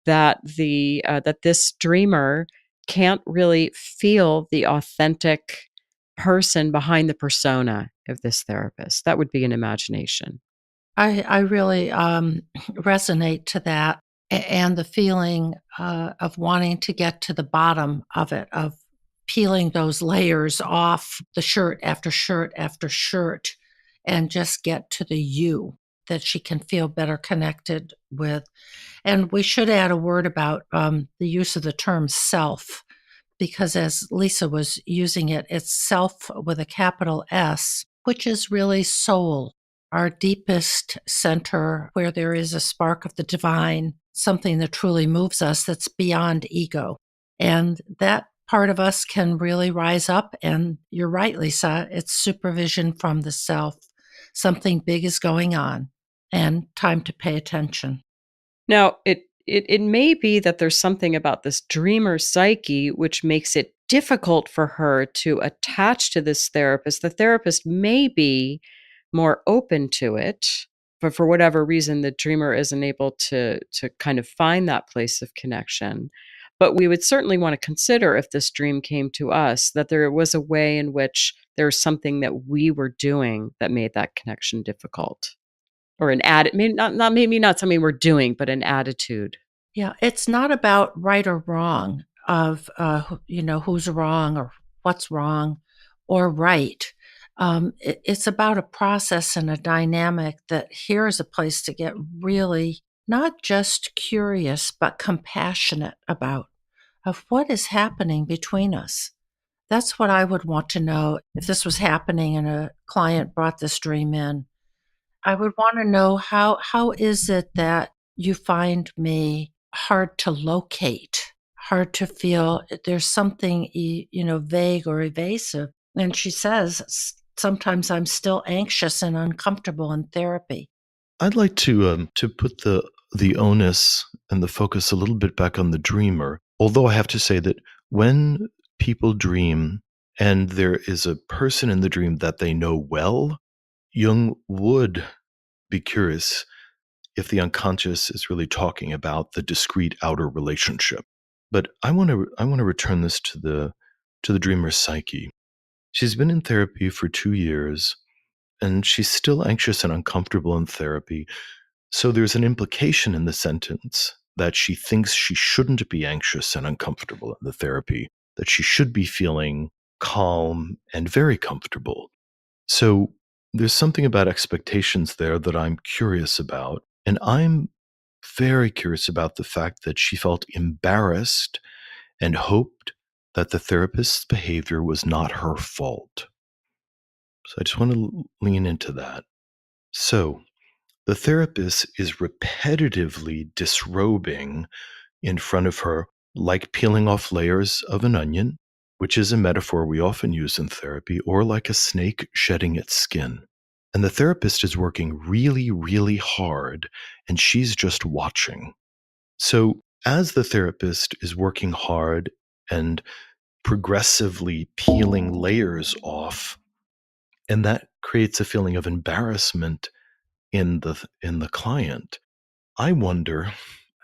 that that this dreamer can't really feel the authentic person behind the persona of this therapist. That would be an imagination. I really resonate to that, and the feeling of wanting to get to the bottom of it, of peeling those layers off the shirt after shirt after shirt, and just get to the you that she can feel better connected with. And we should add a word about the use of the term self, because as Lisa was using it, it's self with a capital S, which is really soul, our deepest center where there is a spark of the divine, something that truly moves us that's beyond ego. And that part of us can really rise up. And you're right, Lisa, it's supervision from the self. Something big is going on and time to pay attention. Now, it may be that there's something about this dreamer psyche which makes it difficult for her to attach to this therapist. The therapist may be more open to it, but for whatever reason, the dreamer isn't able to kind of find that place of connection. But we would certainly want to consider, if this dream came to us, that there was a way in which there was something that we were doing that made that connection difficult. Or an maybe not something we're doing, but an attitude. Yeah, it's not about right or wrong of, who's wrong or what's wrong or right. It's about a process and a dynamic that here is a place to get really not just curious, but compassionate about of what is happening between us. That's what I would want to know if this was happening and a client brought this dream in. I would want to know how is it that you find me hard to locate, hard to feel there's something vague or evasive. And she says sometimes I'm still anxious and uncomfortable in therapy. I'd like to put the onus and the focus a little bit back on the dreamer. Although I have to say that when people dream and there is a person in the dream that they know well, Jung would be curious if the unconscious is really talking about the discrete outer relationship. But I want to return this to the dreamer's psyche. She's been in therapy for 2 years, and she's still anxious and uncomfortable in therapy. So there's an implication in the sentence that she thinks she shouldn't be anxious and uncomfortable in the therapy, that she should be feeling calm and very comfortable. So there's something about expectations there that I'm curious about. And I'm very curious about the fact that she felt embarrassed and hoped that the therapist's behavior was not her fault. So I just want to lean into that. So the therapist is repetitively disrobing in front of her, like peeling off layers of an onion, which is a metaphor we often use in therapy, or like a snake shedding its skin. And the therapist is working really, really hard, and she's just watching. So as the therapist is working hard and progressively peeling layers off, and that creates a feeling of embarrassment in the client, I wonder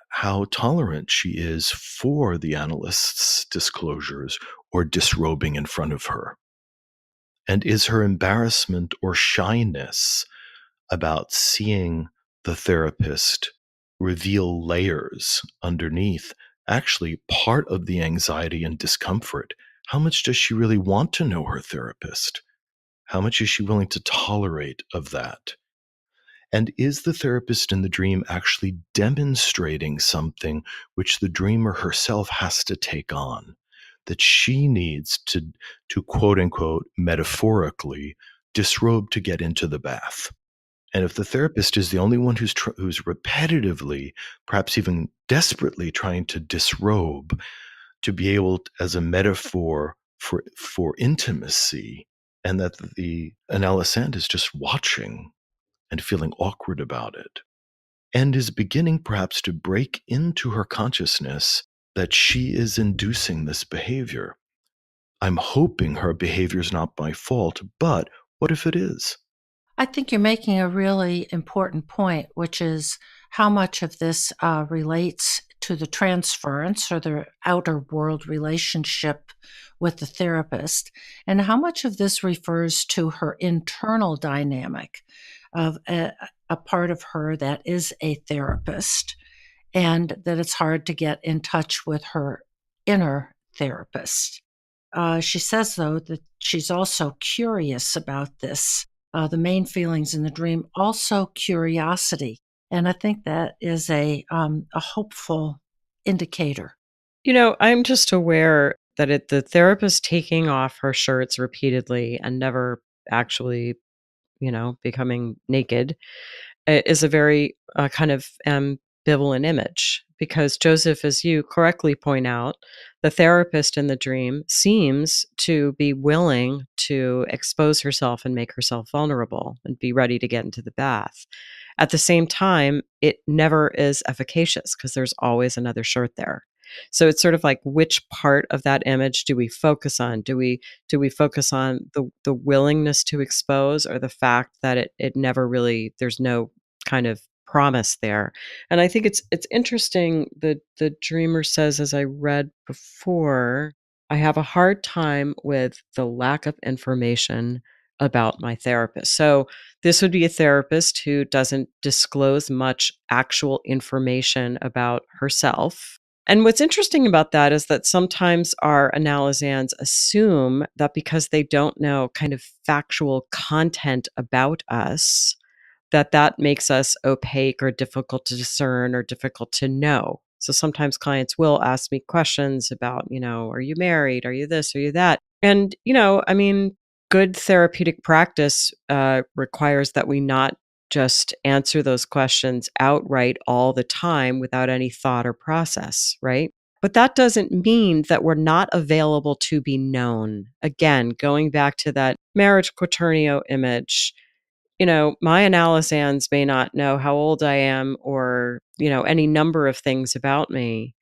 how tolerant she is for the analyst's disclosures or disrobing in front of her. And is her embarrassment or shyness about seeing the therapist reveal layers underneath actually part of the anxiety and discomfort? How much does she really want to know her therapist? How much is she willing to tolerate of that? And is the therapist in the dream actually demonstrating something which the dreamer herself has to take on? That she needs to quote unquote, metaphorically, disrobe to get into the bath. And if the therapist is the only one who's repetitively, perhaps even desperately trying to disrobe, to be able, as a metaphor for intimacy, and that the analysand is just watching and feeling awkward about it, and is beginning perhaps to break into her consciousness that she is inducing this behavior. I'm hoping her behavior is not by fault, but what if it is? I think you're making a really important point, which is how much of this relates to the transference or the outer world relationship with the therapist, and how much of this refers to her internal dynamic of a part of her that is a therapist, and that it's hard to get in touch with her inner therapist. She says, though, that she's also curious about this. The main feelings in the dream, also curiosity. And I think that is a hopeful indicator. I'm just aware The therapist taking off her shirts repeatedly and never actually, becoming naked is a very kind of ambivalent image because Joseph, as you correctly point out, the therapist in the dream seems to be willing to expose herself and make herself vulnerable and be ready to get into the bath. At the same time, it never is efficacious because there's always another shirt there. So it's sort of like which part of that image do we focus on? Do we focus on the willingness to expose or the fact that it never really there's no kind of promise there? And I think it's interesting the dreamer says, as I read before, I have a hard time with the lack of information about my therapist. So this would be a therapist who doesn't disclose much actual information about herself. And what's interesting about that is that sometimes our analyzans assume that because they don't know kind of factual content about us, that makes us opaque or difficult to discern or difficult to know. So sometimes clients will ask me questions about, are you married? Are you this? Are you that? And, I mean, good therapeutic practice requires that we not just answer those questions outright all the time without any thought or process, right? But that doesn't mean that we're not available to be known. Again, going back to that marriage quaternio image, my analysans may not know how old I am or, any number of things about me,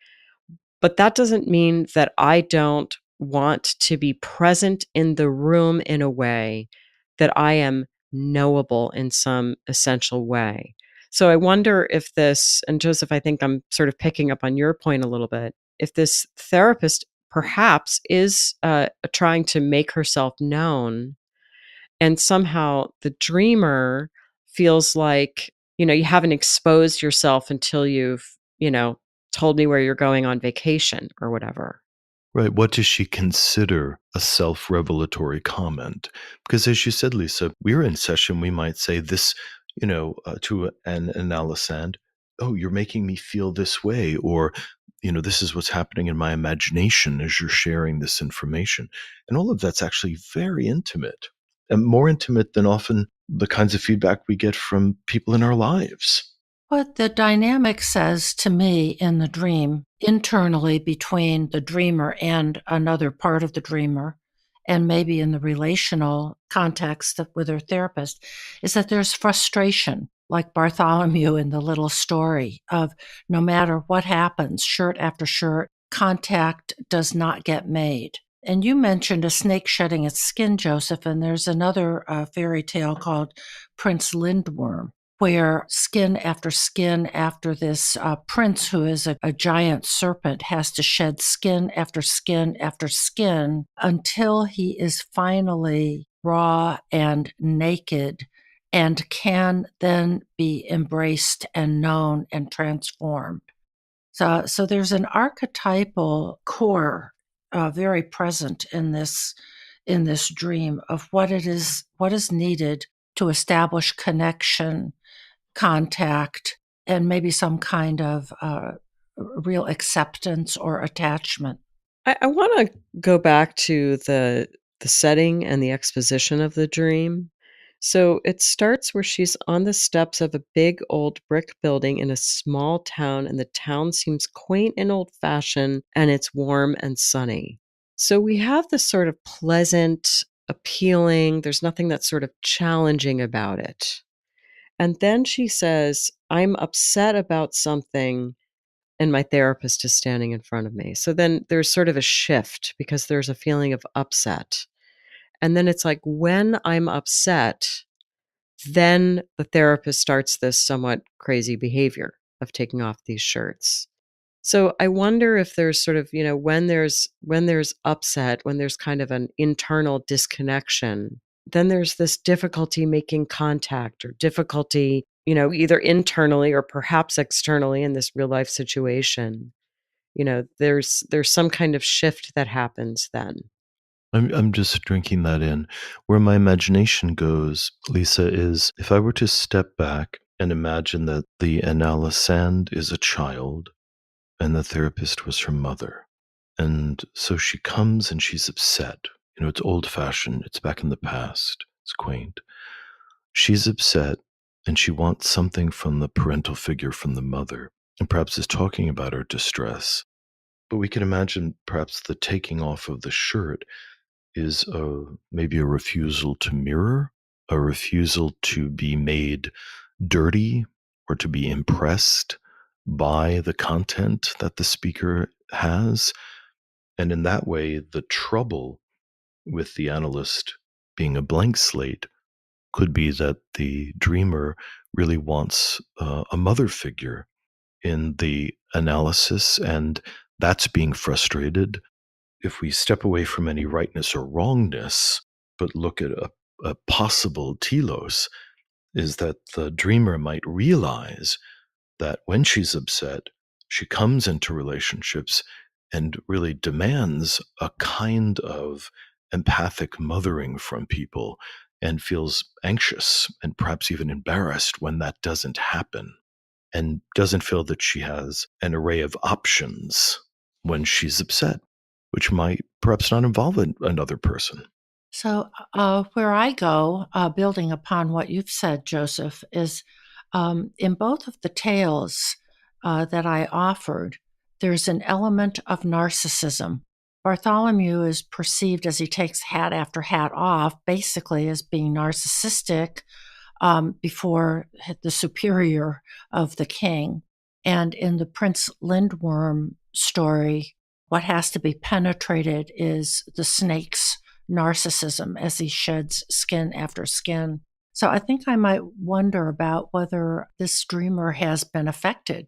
but that doesn't mean that I don't want to be present in the room in a way that I am knowable in some essential way. So I wonder if this, and Joseph, I think I'm sort of picking up on your point a little bit, if this therapist perhaps is trying to make herself known and somehow the dreamer feels like, you haven't exposed yourself until you've, told me where you're going on vacation or whatever. Right. What does she consider a self revelatory comment? Because as you said, Lisa, we're in session, we might say this, to an analysand, oh, you're making me feel this way, or, this is what's happening in my imagination as you're sharing this information. And all of that's actually very intimate and more intimate than often the kinds of feedback we get from people in our lives. What the dynamic says to me in the dream, internally between the dreamer and another part of the dreamer, and maybe in the relational context with her therapist, is that there's frustration, like Bartholomew in the little story of no matter what happens, shirt after shirt, contact does not get made. And you mentioned a snake shedding its skin, Joseph, and there's another fairy tale called Prince Lindworm, where skin after this prince, who is a giant serpent, has to shed skin after skin after skin until he is finally raw and naked and can then be embraced and known and transformed. So there's an archetypal core very present in this dream of what is needed to establish connection, contact, and maybe some kind of real acceptance or attachment. I want to go back to the setting and the exposition of the dream. So it starts where she's on the steps of a big old brick building in a small town, and the town seems quaint and old fashioned, and it's warm and sunny. So we have this sort of pleasant, appealing, there's nothing that's sort of challenging about it. And then she says, I'm upset about something, and my therapist is standing in front of me. So then there's sort of a shift because there's a feeling of upset. And then it's like when I'm upset, then the therapist starts this somewhat crazy behavior of taking off these shirts. So I wonder if there's sort of, when there's upset, when there's kind of an internal disconnection, then there's this difficulty making contact or difficulty, either internally or perhaps externally in this real life situation. There's some kind of shift that happens then. I'm just drinking that in. Where my imagination goes, Lisa, is if I were to step back and imagine that the analysand is a child and the therapist was her mother. And so she comes and she's upset. It's old-fashioned. It's back in the past. It's quaint. She's upset and she wants something from the parental figure, from the mother, and perhaps is talking about her distress. But we can imagine perhaps the taking off of the shirt is maybe a refusal to mirror, a refusal to be made dirty or to be impressed by the content that the speaker has. And in that way, the trouble with the analyst being a blank slate could be that the dreamer really wants a mother figure in the analysis, and that's being frustrated. If we step away from any rightness or wrongness, but look at a possible telos, is that the dreamer might realize that when she's upset, she comes into relationships and really demands a kind of empathic mothering from people and feels anxious and perhaps even embarrassed when that doesn't happen, and doesn't feel that she has an array of options when she's upset, which might perhaps not involve another person. So, where I go, building upon what you've said, Joseph, is in both of the tales that I offered, there's an element of narcissism. Bartholomew is perceived, as he takes hat after hat off, basically as being narcissistic before the superior of the king. And in the Prince Lindworm story, what has to be penetrated is the snake's narcissism as he sheds skin after skin. So I think I might wonder about whether this dreamer has been affected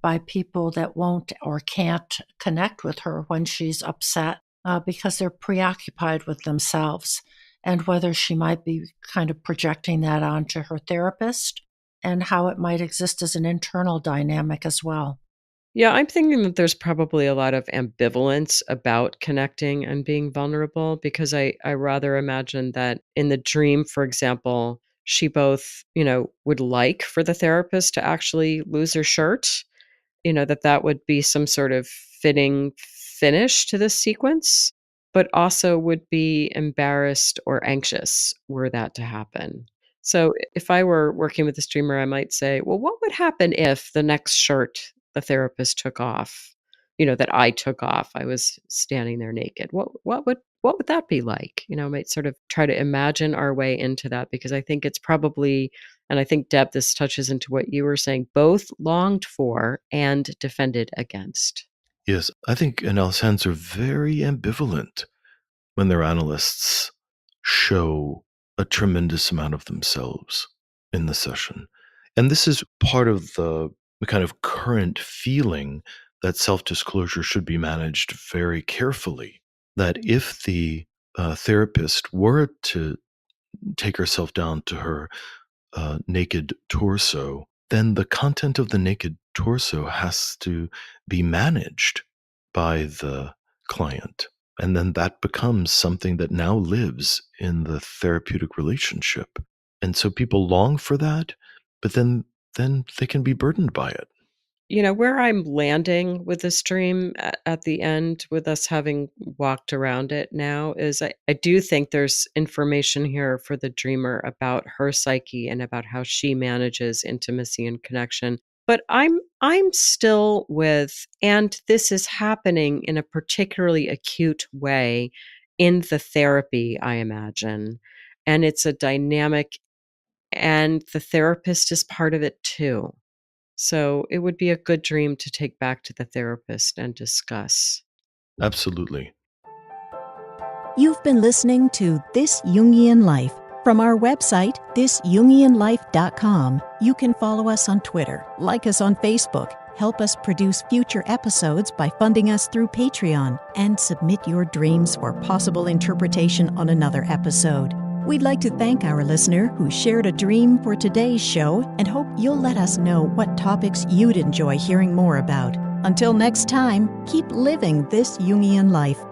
by people that won't or can't connect with her when she's upset because they're preoccupied with themselves, and whether she might be kind of projecting that onto her therapist and how it might exist as an internal dynamic as well. Yeah, I'm thinking that there's probably a lot of ambivalence about connecting and being vulnerable, because I rather imagine that in the dream, for example, she both, would like for the therapist to actually lose her shirt, that would be some sort of fitting finish to this sequence, but also would be embarrassed or anxious were that to happen. So if I were working with the streamer, I might say, well, what would happen if the next shirt the therapist took off, that I took off, I was standing there naked? What would that be like? I might sort of try to imagine our way into that, because I think it's probably, and I think, Deb, this touches into what you were saying, both longed for and defended against. Yes, I think analysts are very ambivalent when their analysts show a tremendous amount of themselves in the session. And this is part of the kind of current feeling that self-disclosure should be managed very carefully. That if the therapist were to take herself down to her naked torso, then the content of the naked torso has to be managed by the client. And then that becomes something that now lives in the therapeutic relationship. And so people long for that, but then they can be burdened by it. Where I'm landing with this dream at the end, with us having walked around it now, is I do think there's information here for the dreamer about her psyche and about how she manages intimacy and connection. But I'm still with, and this is happening in a particularly acute way in the therapy, I imagine. And it's a dynamic, and the therapist is part of it too. So it would be a good dream to take back to the therapist and discuss. Absolutely. You've been listening to This Jungian Life. From our website, thisjungianlife.com, you can follow us on Twitter, like us on Facebook, help us produce future episodes by funding us through Patreon, and submit your dreams for possible interpretation on another episode. We'd like to thank our listener who shared a dream for today's show, and hope you'll let us know what topics you'd enjoy hearing more about. Until next time, keep living this Jungian life.